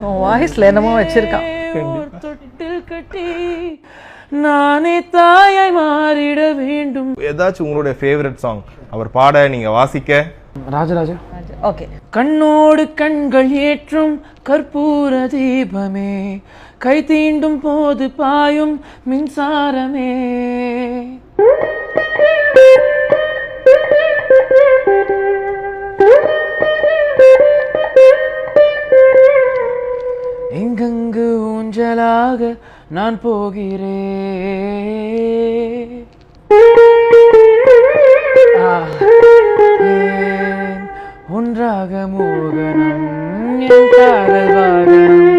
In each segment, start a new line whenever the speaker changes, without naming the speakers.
வாய்ஸ்ல என்னமோ வச்சிருக்கான். தொட்டில் கட்டி நானே தாயாய் மாறிட வேண்டும்.
ஏதாச்சும் உங்களுடைய ஃபேவரட் சாங் அவர் பாட நீங்க வாசிக்க?
ராஜராஜா.
ஓகே. கண்ணோடு கண்கள் ஏற்றும் கற்பூர தீபமே, கை தீண்டும் போது பாயும் மின்சாரமே, எங்கெங்கு ஊஞ்சலாக நான் போகிறேன், ஒன்றாக மோகனம் என் காதல் வாகனம்,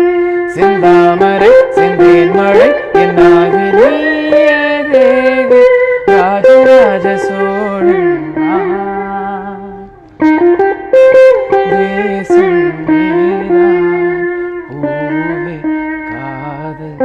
செந்தாமரை செந்தேன் மழை என்னாகி நீயே ராஜராஜ சோழன் தேசம் நீதான் பூவே காதல்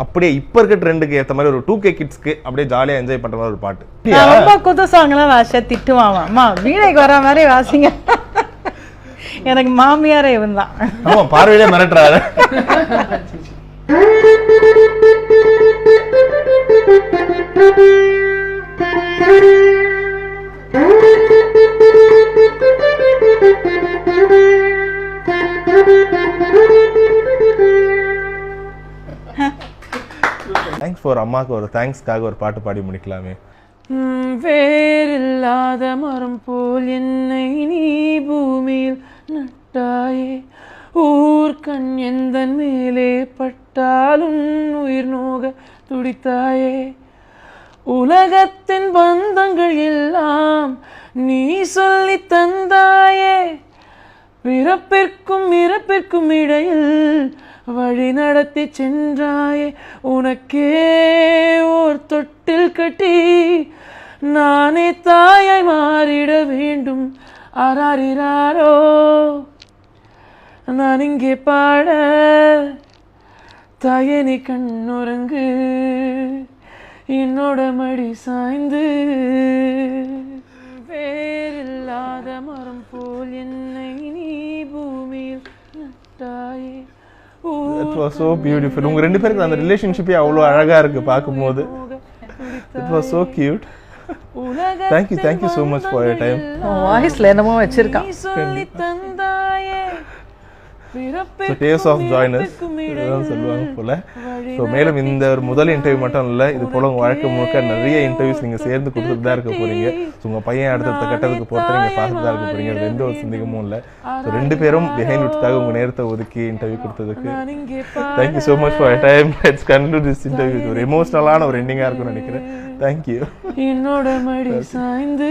அப்படியே இப்ப இருக்க ட்ரெண்டுக்கு ஏத்த மாதிரி ஒரு 2K கிட்ஸ்க்கு அப்படியே ஜாலியா என்ஜாய் பண்ற மாதிரி ஒரு பாட்டு.
நான் ரொம்ப குத்து சாங்லாம் வாச திட்டுவாமா, அம்மா வீணைக்கு வர மாதிரி வாசிங்க. எனக்கு மாமியாரே இவன் தான்.
ஆமா, பார்வையிலே மிரட்டுறாரு. தேங்க்ஸ் ஃபார் அம்மாக்கு ஒரு தேங்க்ஸ்க்காக ஒரு பாட்டு பாடி முடிக்கலாமே.
வேறில்லாத மரம் போல் என்னை நீ பூமியில் நட்டாயே, ஊர்கண் எந்தன் மேலே பட்டாலும் உயிர் நோக துடித்தாயே, உலகத்தின் பந்தங்கள் எல்லாம் நீ சொல்லி தந்தாயே, பிறப்பிற்கும் இறப்பிற்கும் இடையில் வழி நடத்தி சென்றாயே, உனக்கே ஓர் தொட்டில் கட்டி நானே தாயாய் மாறிட வேண்டும். ஆராரிராரோ நான் இங்கே பாட, தாயே நீ கண்ணுறங்கு என்னோட மடி சாய்ந்து, வேறில்லாத மரம் போல் என்னை நீ பூமியில் நட்டாயே.
It was so beautiful. உங்க ரெண்டு பேருக்கு அந்த ரிலேஷன்ஷிப்பே அவ்வளோ அழகா இருக்கு பார்க்கும்போது. It was so cute. Thank you so much for your time.
வாய்ஸ்ல என்னமோ வச்சிருக்கான்.
So tears of joyness இதுதான் சொல்லுவாங்க போல. ஸோ மேலும் இந்த ஒரு முதல் இன்டர்வியூ மட்டும் இல்லை, இது போல உங்கள் வாழ்க்கை முழுக்க நிறைய இன்டர்வியூஸ் நீங்கள் சேர்ந்து கொடுத்துட்டு தான் இருக்க போறீங்க. ஸோ உங்கள் பையன் அடுத்த கட்டத்துக்கு போகிறத நீங்கள் பார்த்துட்டு தான் இருக்க போறீங்க. அது எந்த ஒரு சந்தேகமும் இல்லை. ஸோ ரெண்டு பேரும் பிஹைண்ட் விட்ஸ்க்காக உங்கள் நேரத்தை ஒதுக்கி இன்டர்வியூ கொடுத்ததுக்கு thank you so much for time. Let's conclude this interview. ஒரு எமோஷனலான ஒரு எண்டிங்காக இருக்கும்னு நினைக்கிறேன். தேங்க்யூ.
என்னோட மடி சாய்ந்து